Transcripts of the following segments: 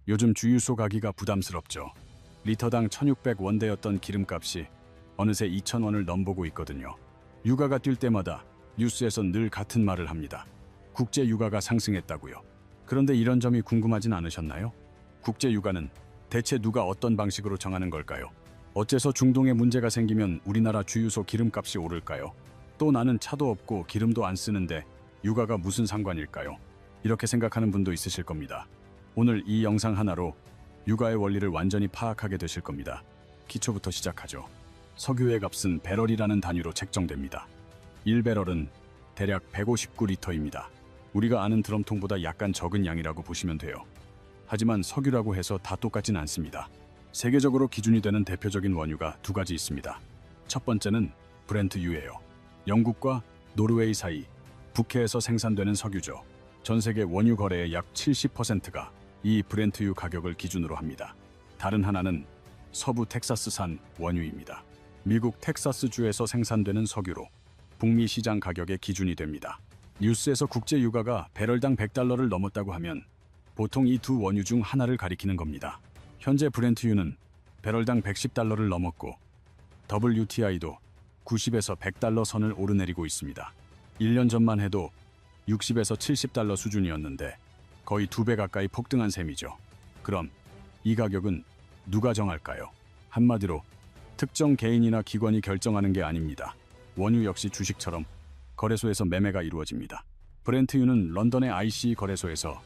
요즘 주유소 가기가 부담스럽죠. 리터당 1,600원대였던 기름값이 어느새 2,000원을 넘보고 있거든요. 유가가 뛸 때마다 뉴스에서 늘 같은 말을 합니다. 국제 유가가 상승했다고요. 그런데 이런 점이 궁금하진 않으셨나요? 국제 유가는 대체 누가 어떤 방식으로 정하는 걸까요? 어째서 중동에 문제가 생기면 우리나라 주유소 기름값이 오를까요? 또 나는 차도 없고 기름도 안 쓰는데 유가가 무슨 상관일까요? 이렇게 생각하는 분도 있으실 겁니다. 오늘 이 영상 하나로 유가의 원리를 완전히 파악하게 되실 겁니다. 기초부터 시작하죠. 석유의 값은 배럴이라는 단위로 책정됩니다. 1배럴은 대략 159리터입니다. 우리가 아는 드럼통보다 약간 적은 양이라고 보시면 돼요. 하지만 석유라고 해서 다 똑같진 않습니다. 세계적으로 기준이 되는 대표적인 원유가 두 가지 있습니다. 첫 번째는 브렌트유예요. 영국과 노르웨이 사이 북해에서 생산되는 석유죠. 전 세계 원유 거래의 약 70%가 이 브렌트유 가격을 기준으로 합니다. 다른 하나는 서부 텍사스산 원유입니다. 미국 텍사스주에서 생산되는 석유로 북미 시장 가격의 기준이 됩니다. 뉴스에서 국제 유가가 배럴당 $100를 넘었다고 하면 보통 이 두 원유 중 하나를 가리키는 겁니다. 현재 브렌트유는 배럴당 $110를 넘었고 WTI도 90에서 $100 선을 오르내리고 있습니다. 1년 전만 해도 60에서 $70 수준이었는데 거의 2배 가까이 폭등한 셈이죠. 그럼 이 가격은 누가 정할까요? 한마디로 특정 개인이나 기관이 결정하는 게 아닙니다. 원유 역시 주식처럼 거래소에서 매매가 이루어집니다. 브렌트유는 런던의 ICE 거래소에서,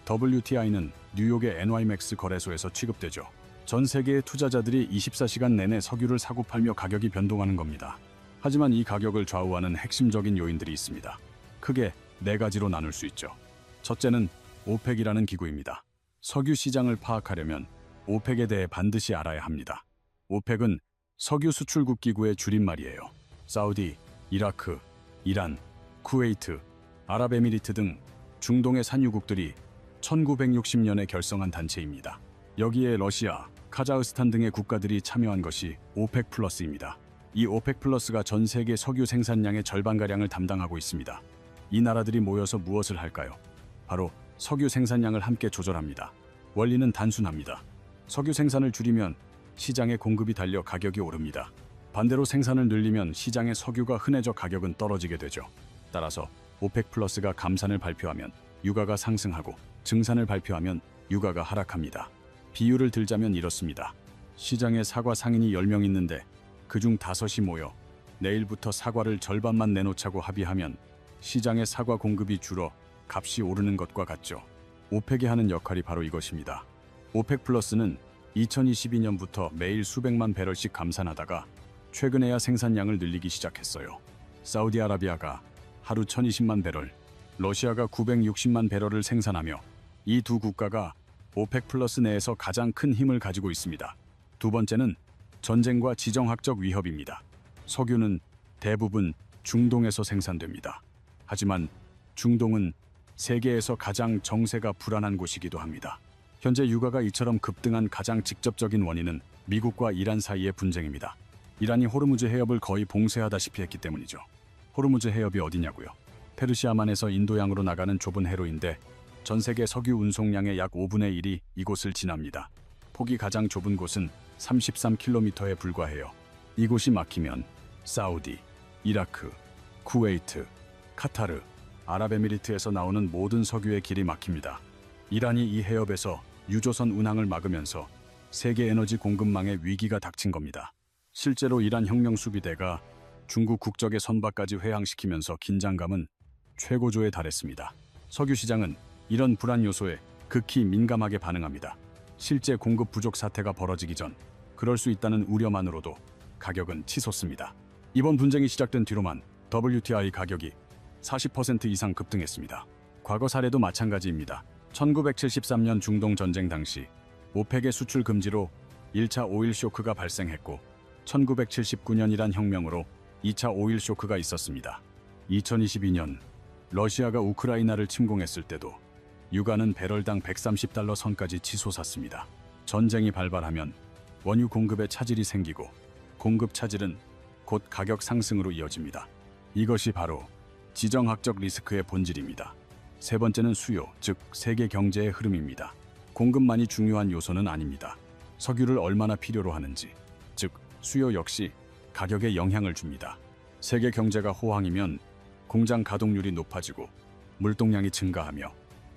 WTI는 뉴욕의 NYMEX 거래소에서 취급되죠. 전 세계의 투자자들이 24시간 내내 석유를 사고 팔며 가격이 변동하는 겁니다. 하지만 이 가격을 좌우하는 핵심적인 요인들이 있습니다. 크게 네 가지로 나눌 수 있죠. 첫째는 오펙이라는 기구입니다. 석유 시장을 파악하려면 오펙에 대해 반드시 알아야 합니다. 오펙은 석유 수출국 기구의 줄임말이에요. 사우디, 이라크, 이란, 쿠웨이트, 아랍에미리트 등 중동의 산유국들이 1960년에 결성한 단체입니다. 여기에 러시아, 카자흐스탄 등의 국가들이 참여한 것이 오펙 플러스입니다. 이 오펙 플러스가 전 세계 석유 생산량의 절반가량을 담당하고 있습니다. 이 나라들이 모여서 무엇을 할까요? 바로 석유 생산량을 함께 조절합니다. 원리는 단순합니다. 석유 생산을 줄이면 시장의 공급이 달려 가격이 오릅니다. 반대로 생산을 늘리면 시장의 석유가 흔해져 가격은 떨어지게 되죠. 따라서 오펙 플러스가 감산을 발표하면 유가가 상승하고 증산을 발표하면 유가가 하락합니다. 비유를 들자면 이렇습니다. 시장에 사과 상인이 10명 있는데 그중 5이 모여 내일부터 사과를 절반만 내놓자고 합의하면 시장의 사과 공급이 줄어 값이 오르는 것과 같죠. 오펙이 하는 역할이 바로 이것입니다. 오펙 플러스는 2022년부터 매일 수백만 배럴씩 감산하다가 최근에야 생산량을 늘리기 시작했어요. 사우디아라비아가 하루 1,020만 배럴, 러시아가 960만 배럴을 생산하며 이 두 국가가 오펙 플러스 내에서 가장 큰 힘을 가지고 있습니다. 두 번째는 전쟁과 지정학적 위협입니다. 석유는 대부분 중동에서 생산됩니다. 하지만 중동은 세계에서 가장 정세가 불안한 곳이기도 합니다. 현재 유가가 이처럼 급등한 가장 직접적인 원인은 미국과 이란 사이의 분쟁입니다. 이란이 호르무즈 해협을 거의 봉쇄하다시피 했기 때문이죠. 호르무즈 해협이 어디냐고요? 페르시아만에서 인도양으로 나가는 좁은 해로인데 전 세계 석유 운송량의 약 5분의 1이 이곳을 지납니다. 폭이 가장 좁은 곳은 33km에 불과해요. 이곳이 막히면 사우디, 이라크, 쿠웨이트, 카타르, 아랍에미리트에서 나오는 모든 석유의 길이 막힙니다. 이란이 이 해협에서 유조선 운항을 막으면서 세계 에너지 공급망에 위기가 닥친 겁니다. 실제로 이란 혁명수비대가 중국 국적의 선박까지 회항시키면서 긴장감은 최고조에 달했습니다. 석유 시장은 이런 불안 요소에 극히 민감하게 반응합니다. 실제 공급 부족 사태가 벌어지기 전 그럴 수 있다는 우려만으로도 가격은 치솟습니다. 이번 분쟁이 시작된 뒤로만 WTI 가격이 40% 이상 급등했습니다. 과거 사례도 마찬가지입니다. 1973년 중동 전쟁 당시 오펙의 수출 금지로 1차 오일 쇼크가 발생했고 1979년 이란 혁명으로 2차 오일 쇼크가 있었습니다. 2022년 러시아가 우크라이나를 침공했을 때도 유가는 배럴당 $130 선까지 치솟았습니다. 전쟁이 발발하면 원유 공급에 차질이 생기고 공급 차질은 곧 가격 상승으로 이어집니다. 이것이 바로 지정학적 리스크의 본질입니다. 세 번째는 수요, 즉 세계 경제의 흐름입니다. 공급만이 중요한 요소는 아닙니다. 석유를 얼마나 필요로 하는지, 즉 수요 역시 가격에 영향을 줍니다. 세계 경제가 호황이면 공장 가동률이 높아지고 물동량이 증가하며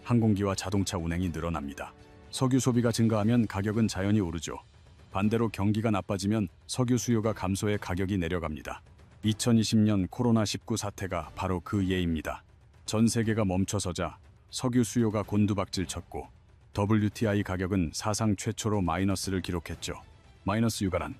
항공기와 자동차 운행이 늘어납니다. 석유 소비가 증가하면 가격은 자연히 오르죠. 반대로 경기가 나빠지면 석유 수요가 감소해 가격이 내려갑니다. 2020년 코로나19 사태가 바로 그 예입니다. 전 세계가 멈춰서자 석유 수요가 곤두박질 쳤고 WTI 가격은 사상 최초로 마이너스를 기록했죠. 마이너스 유가란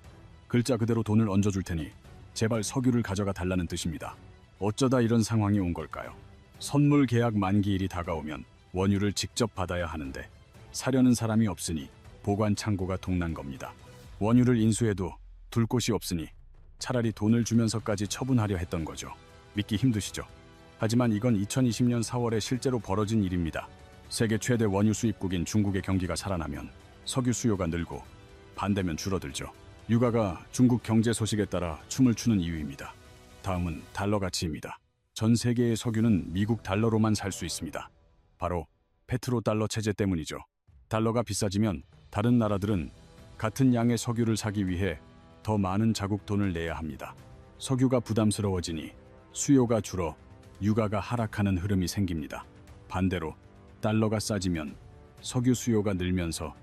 글자 그대로 돈을 얹어줄 테니 제발 석유를 가져가 달라는 뜻입니다. 어쩌다 이런 상황이 온 걸까요? 선물 계약 만기일이 다가오면 원유를 직접 받아야 하는데 사려는 사람이 없으니 보관 창고가 동난 겁니다. 원유를 인수해도 둘 곳이 없으니 차라리 돈을 주면서까지 처분하려 했던 거죠. 믿기 힘드시죠? 하지만 이건 2020년 4월에 실제로 벌어진 일입니다. 세계 최대 원유 수입국인 중국의 경기가 살아나면 석유 수요가 늘고 반대면 줄어들죠. 유가가 중국 경제 소식에 따라 춤을 추는 이유입니다. 다음은 달러 가치입니다. 전 세계의 석유는 미국 달러로만 살 수 있습니다. 바로 페트로달러 체제 때문이죠. 달러가 비싸지면 다른 나라들은 같은 양의 석유를 사기 위해 더 많은 자국 돈을 내야 합니다. 석유가 부담스러워지니 수요가 줄어 유가가 하락하는 흐름이 생깁니다. 반대로 달러가 싸지면 석유 수요가 늘면서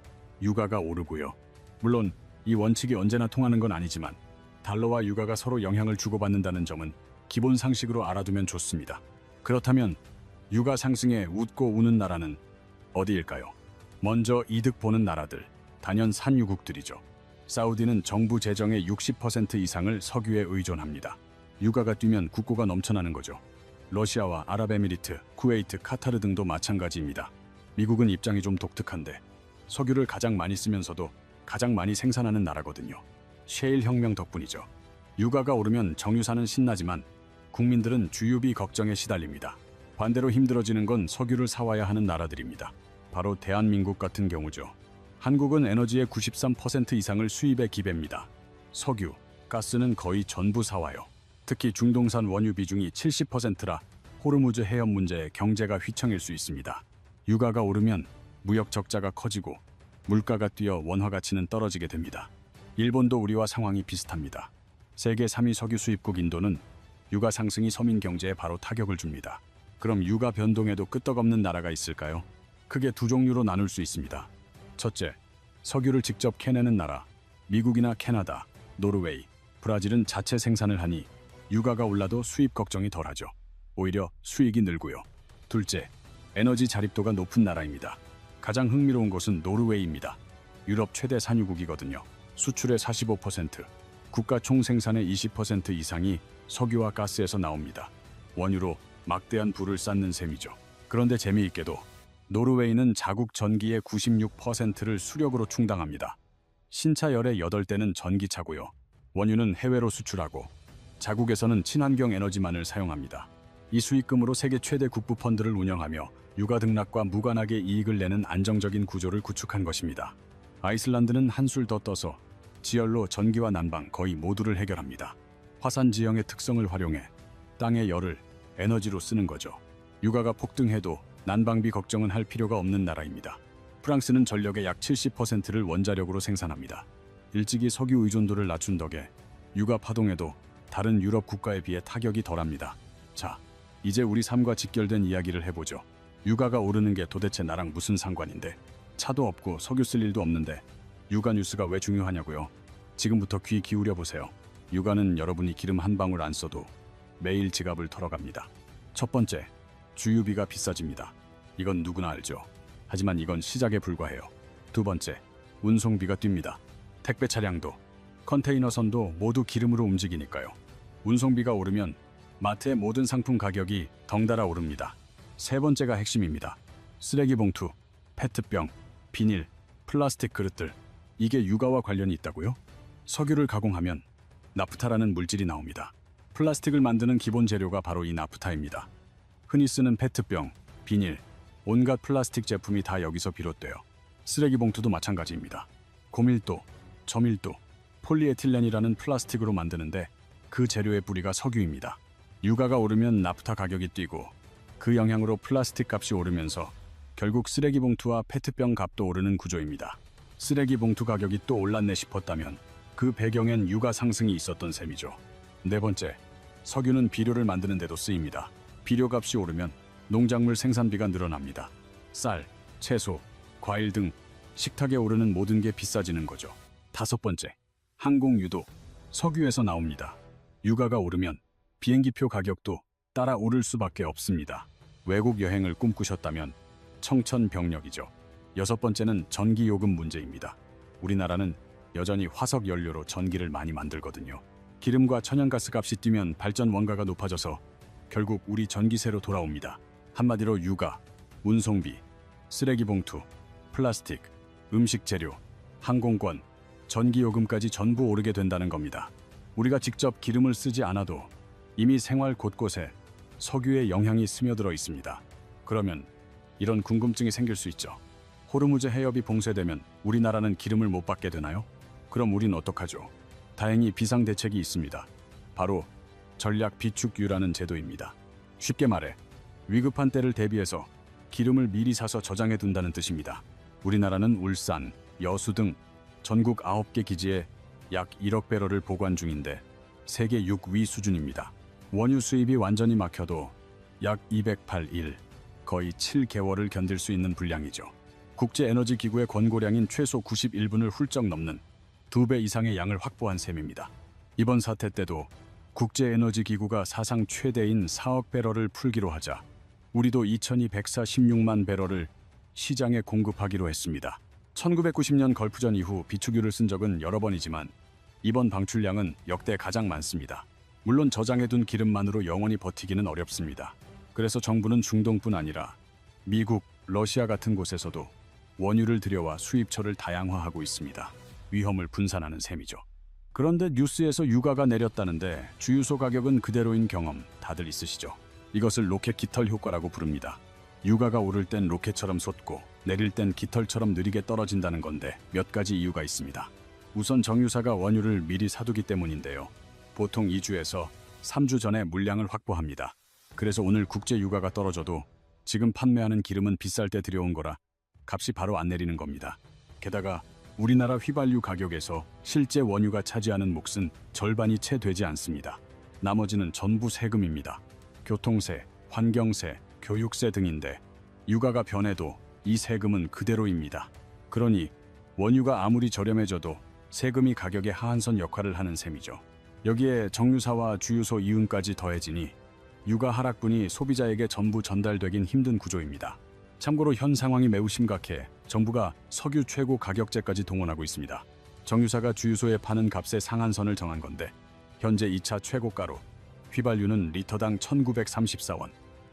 유가가 오르고요. 물론 이 원칙이 언제나 통하는 건 아니지만 달러와 유가가 서로 영향을 주고받는다는 점은 기본 상식으로 알아두면 좋습니다. 그렇다면 유가 상승에 웃고 우는 나라는 어디일까요? 먼저 이득 보는 나라들, 단연 산유국들이죠. 사우디는 정부 재정의 60% 이상을 석유에 의존합니다. 유가가 뛰면 국고가 넘쳐나는 거죠. 러시아와 아랍에미리트, 쿠웨이트, 카타르 등도 마찬가지입니다. 미국은 입장이 좀 독특한데 석유를 가장 많이 쓰면서도 가장 많이 생산하는 나라거든요. 셰일 혁명 덕분이죠. 유가가 오르면 정유사는 신나지만 국민들은 주유비 걱정에 시달립니다. 반대로 힘들어지는 건 석유를 사와야 하는 나라들입니다. 바로 대한민국 같은 경우죠. 한국은 에너지의 93% 이상을 수입에 기대입니다. 석유, 가스는 거의 전부 사와요. 특히 중동산 원유 비중이 70%라 호르무즈 해협 문제에 경제가 휘청일 수 있습니다. 유가가 오르면 무역 적자가 커지고 물가가 뛰어 원화 가치는 떨어지게 됩니다. 일본도 우리와 상황이 비슷합니다. 세계 3위 석유 수입국 인도는 유가 상승이 서민 경제에 바로 타격을 줍니다. 그럼 유가 변동에도 끄떡없는 나라가 있을까요? 크게 두 종류로 나눌 수 있습니다. 첫째, 석유를 직접 캐내는 나라, 미국이나 캐나다, 노르웨이, 브라질은 자체 생산을 하니 유가가 올라도 수입 걱정이 덜하죠. 오히려 수익이 늘고요. 둘째, 에너지 자립도가 높은 나라입니다. 가장 흥미로운 곳은 노르웨이입니다. 유럽 최대 산유국이거든요. 수출의 45%, 국가 총생산의 20% 이상이 석유와 가스에서 나옵니다. 원유로 막대한 부를 쌓는 셈이죠. 그런데 재미있게도 노르웨이는 자국 전기의 96%를 수력으로 충당합니다. 신차 열의 8대는 전기차고요. 원유는 해외로 수출하고 자국에서는 친환경 에너지만을 사용합니다. 이 수익금으로 세계 최대 국부 펀드를 운영하며 유가 등락과 무관하게 이익을 내는 안정적인 구조를 구축한 것입니다. 아이슬란드는 한술 더 떠서 지열로 전기와 난방 거의 모두를 해결합니다. 화산 지형의 특성을 활용해 땅의 열을 에너지로 쓰는 거죠. 유가가 폭등해도 난방비 걱정은 할 필요가 없는 나라입니다. 프랑스는 전력의 약 70%를 원자력으로 생산합니다. 일찍이 석유 의존도를 낮춘 덕에 유가 파동에도 다른 유럽 국가에 비해 타격이 덜합니다. 자, 이제 우리 삶과 직결된 이야기를 해보죠. 유가가 오르는 게 도대체 나랑 무슨 상관인데? 차도 없고 석유 쓸 일도 없는데 유가 뉴스가 왜 중요하냐고요? 지금부터 귀 기울여 보세요. 유가는 여러분이 기름 한 방울 안 써도 매일 지갑을 털어갑니다. 첫 번째, 주유비가 비싸집니다. 이건 누구나 알죠. 하지만 이건 시작에 불과해요. 두 번째, 운송비가 뜁니다. 택배 차량도, 컨테이너선도 모두 기름으로 움직이니까요. 운송비가 오르면 마트의 모든 상품 가격이 덩달아 오릅니다. 세 번째가 핵심입니다. 쓰레기 봉투, 페트병, 비닐, 플라스틱 그릇들. 이게 유가와 관련이 있다고요? 석유를 가공하면 나프타라는 물질이 나옵니다. 플라스틱을 만드는 기본 재료가 바로 이 나프타입니다. 흔히 쓰는 페트병, 비닐, 온갖 플라스틱 제품이 다 여기서 비롯돼요. 쓰레기 봉투도 마찬가지입니다. 고밀도, 저밀도, 폴리에틸렌이라는 플라스틱으로 만드는데 그 재료의 뿌리가 석유입니다. 유가가 오르면 나프타 가격이 뛰고 그 영향으로 플라스틱 값이 오르면서 결국 쓰레기 봉투와 페트병 값도 오르는 구조입니다. 쓰레기 봉투 가격이 또 올랐네 싶었다면 그 배경엔 유가 상승이 있었던 셈이죠. 네 번째, 석유는 비료를 만드는 데도 쓰입니다. 비료값이 오르면 농작물 생산비가 늘어납니다. 쌀, 채소, 과일 등 식탁에 오르는 모든 게 비싸지는 거죠. 다섯 번째, 항공유도 석유에서 나옵니다. 유가가 오르면 비행기표 가격도 따라 오를 수밖에 없습니다. 외국 여행을 꿈꾸셨다면 청천벽력이죠. 여섯 번째는 전기요금 문제입니다. 우리나라는 여전히 화석 연료로 전기를 많이 만들거든요. 기름과 천연가스 값이 뛰면 발전 원가가 높아져서 결국 우리 전기세로 돌아옵니다. 한마디로 유가, 운송비, 쓰레기 봉투, 플라스틱, 음식 재료, 항공권, 전기요금까지 전부 오르게 된다는 겁니다. 우리가 직접 기름을 쓰지 않아도 이미 생활 곳곳에 석유의 영향이 스며들어 있습니다. 그러면 이런 궁금증이 생길 수 있죠. 호르무즈 해협이 봉쇄되면 우리나라는 기름을 못 받게 되나요? 그럼 우린 어떡하죠? 다행히 비상대책이 있습니다. 바로 전략 비축유라는 제도입니다. 쉽게 말해 위급한 때를 대비해서 기름을 미리 사서 저장해 둔다는 뜻입니다. 우리나라는 울산, 여수 등 전국 9개 기지에 약 1억 배럴을 보관 중인데 세계 6위 수준입니다. 원유 수입이 완전히 막혀도 약 208일, 거의 7개월을 견딜 수 있는 분량이죠. 국제에너지기구의 권고량인 최소 91분을 훌쩍 넘는 2배 이상의 양을 확보한 셈입니다. 이번 사태 때도 국제에너지기구가 사상 최대인 4억 배럴을 풀기로 하자 우리도 2246만 배럴을 시장에 공급하기로 했습니다. 1990년 걸프전 이후 비축유를 쓴 적은 여러 번이지만 이번 방출량은 역대 가장 많습니다. 물론 저장해둔 기름만으로 영원히 버티기는 어렵습니다. 그래서 정부는 중동뿐 아니라 미국, 러시아 같은 곳에서도 원유를 들여와 수입처를 다양화하고 있습니다. 위험을 분산하는 셈이죠. 그런데 뉴스에서 유가가 내렸다는데 주유소 가격은 그대로인 경험 다들 있으시죠? 이것을 로켓 깃털 효과라고 부릅니다. 유가가 오를 땐 로켓처럼 솟고 내릴 땐 깃털처럼 느리게 떨어진다는 건데 몇 가지 이유가 있습니다. 우선 정유사가 원유를 미리 사두기 때문인데요. 보통 2주에서 3주 전에 물량을 확보합니다. 그래서 오늘 국제 유가가 떨어져도 지금 판매하는 기름은 비쌀 때 들여온 거라 값이 바로 안 내리는 겁니다. 게다가 우리나라 휘발유 가격에서 실제 원유가 차지하는 몫은 절반이 채 되지 않습니다. 나머지는 전부 세금입니다. 교통세, 환경세, 교육세 등인데 유가가 변해도 이 세금은 그대로입니다. 그러니 원유가 아무리 저렴해져도 세금이 가격의 하한선 역할을 하는 셈이죠. 여기에 정유사와 주유소 이윤까지 더해지니 유가 하락분이 소비자에게 전부 전달되긴 힘든 구조입니다. 참고로 현 상황이 매우 심각해 정부가 석유 최고 가격제까지 동원하고 있습니다. 정유사가 주유소에 파는 값의 상한선을 정한 건데 현재 2차 최고가로 휘발유는 리터당 1934원,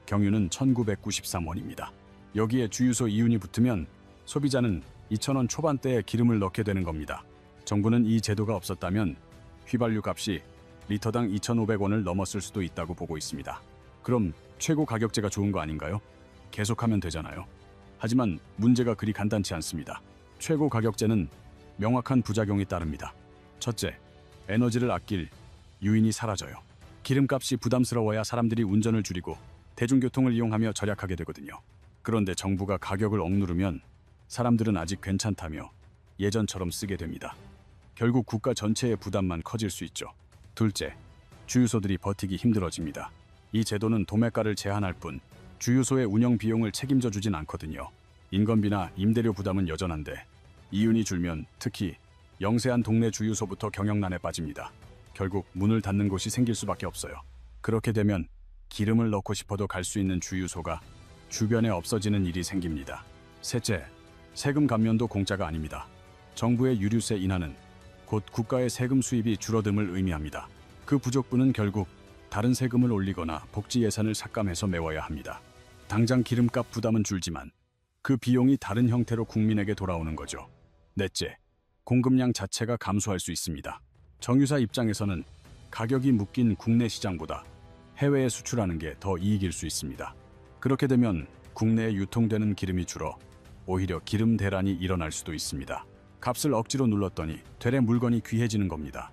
경유는 1993원입니다. 여기에 주유소 이윤이 붙으면 소비자는 2,000원 초반대에 기름을 넣게 되는 겁니다. 정부는 이 제도가 없었다면 휘발유 값이 리터당 2,500원을 넘었을 수도 있다고 보고 있습니다. 그럼 최고 가격제가 좋은 거 아닌가요? 계속하면 되잖아요. 하지만 문제가 그리 간단치 않습니다. 최고 가격제는 명확한 부작용이 따릅니다. 첫째, 에너지를 아낄 유인이 사라져요. 기름값이 부담스러워야 사람들이 운전을 줄이고 대중교통을 이용하며 절약하게 되거든요. 그런데 정부가 가격을 억누르면 사람들은 아직 괜찮다며 예전처럼 쓰게 됩니다. 결국 국가 전체의 부담만 커질 수 있죠. 둘째, 주유소들이 버티기 힘들어집니다. 이 제도는 도매가를 제한할 뿐 주유소의 운영 비용을 책임져 주진 않거든요. 인건비나 임대료 부담은 여전한데 이윤이 줄면 특히 영세한 동네 주유소부터 경영난에 빠집니다. 결국 문을 닫는 곳이 생길 수밖에 없어요. 그렇게 되면 기름을 넣고 싶어도 갈 수 있는 주유소가 주변에 없어지는 일이 생깁니다. 셋째, 세금 감면도 공짜가 아닙니다. 정부의 유류세 인하는 곧 국가의 세금 수입이 줄어듦을 의미합니다. 그 부족분은 결국 다른 세금을 올리거나 복지 예산을 삭감해서 메워야 합니다. 당장 기름값 부담은 줄지만 그 비용이 다른 형태로 국민에게 돌아오는 거죠. 넷째, 공급량 자체가 감소할 수 있습니다. 정유사 입장에서는 가격이 묶인 국내 시장보다 해외에 수출하는 게 더 이익일 수 있습니다. 그렇게 되면 국내에 유통되는 기름이 줄어 오히려 기름 대란이 일어날 수도 있습니다. 값을 억지로 눌렀더니 되레 물건이 귀해지는 겁니다.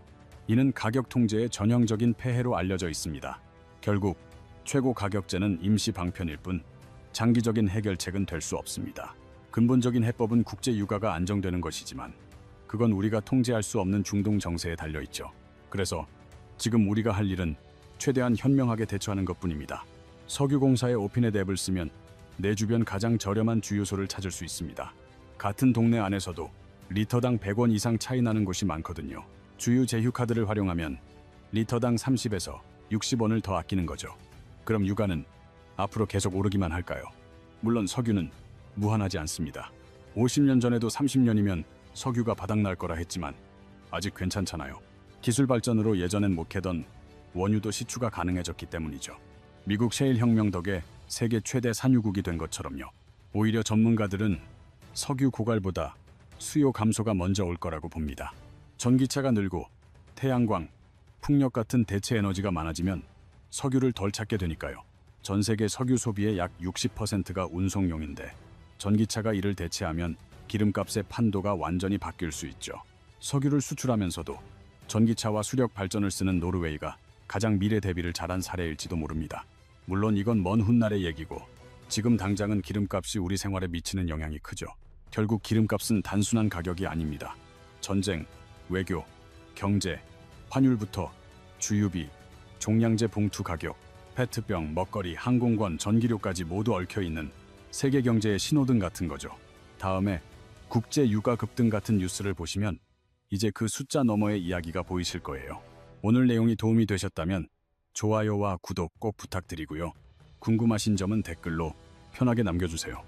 이는 가격 통제의 전형적인 폐해로 알려져 있습니다. 결국 최고 가격제는 임시 방편일 뿐 장기적인 해결책은 될 수 없습니다. 근본적인 해법은 국제 유가가 안정되는 것이지만 그건 우리가 통제할 수 없는 중동 정세에 달려 있죠. 그래서 지금 우리가 할 일은 최대한 현명하게 대처하는 것뿐입니다. 석유공사의 오피넷 앱을 쓰면 내 주변 가장 저렴한 주유소를 찾을 수 있습니다. 같은 동네 안에서도 리터당 100원 이상 차이 나는 곳이 많거든요. 주유 제휴 카드를 활용하면 리터당 30에서 60원을 더 아끼는 거죠. 그럼 유가는 앞으로 계속 오르기만 할까요? 물론 석유는 무한하지 않습니다. 50년 전에도 30년이면 석유가 바닥날 거라 했지만 아직 괜찮잖아요. 기술 발전으로 예전엔 못 캐던 원유도 시추가 가능해졌기 때문이죠. 미국 셰일 혁명 덕에 세계 최대 산유국이 된 것처럼요. 오히려 전문가들은 석유 고갈보다 수요 감소가 먼저 올 거라고 봅니다. 전기차가 늘고 태양광, 풍력 같은 대체 에너지가 많아지면 석유를 덜 찾게 되니까요. 전 세계 석유 소비의 약 60%가 운송용인데 전기차가 이를 대체하면 기름값의 판도가 완전히 바뀔 수 있죠. 석유를 수출하면서도 전기차와 수력 발전을 쓰는 노르웨이가 가장 미래 대비를 잘한 사례일지도 모릅니다. 물론 이건 먼 훗날의 얘기고 지금 당장은 기름값이 우리 생활에 미치는 영향이 크죠. 결국 기름값은 단순한 가격이 아닙니다. 전쟁, 외교, 경제, 환율부터 주유비, 종량제 봉투 가격, 페트병, 먹거리, 항공권, 전기료까지 모두 얽혀있는 세계 경제의 신호등 같은 거죠. 다음에 국제 유가 급등 같은 뉴스를 보시면 이제 그 숫자 너머의 이야기가 보이실 거예요. 오늘 내용이 도움이 되셨다면 좋아요와 구독 꼭 부탁드리고요. 궁금하신 점은 댓글로 편하게 남겨주세요.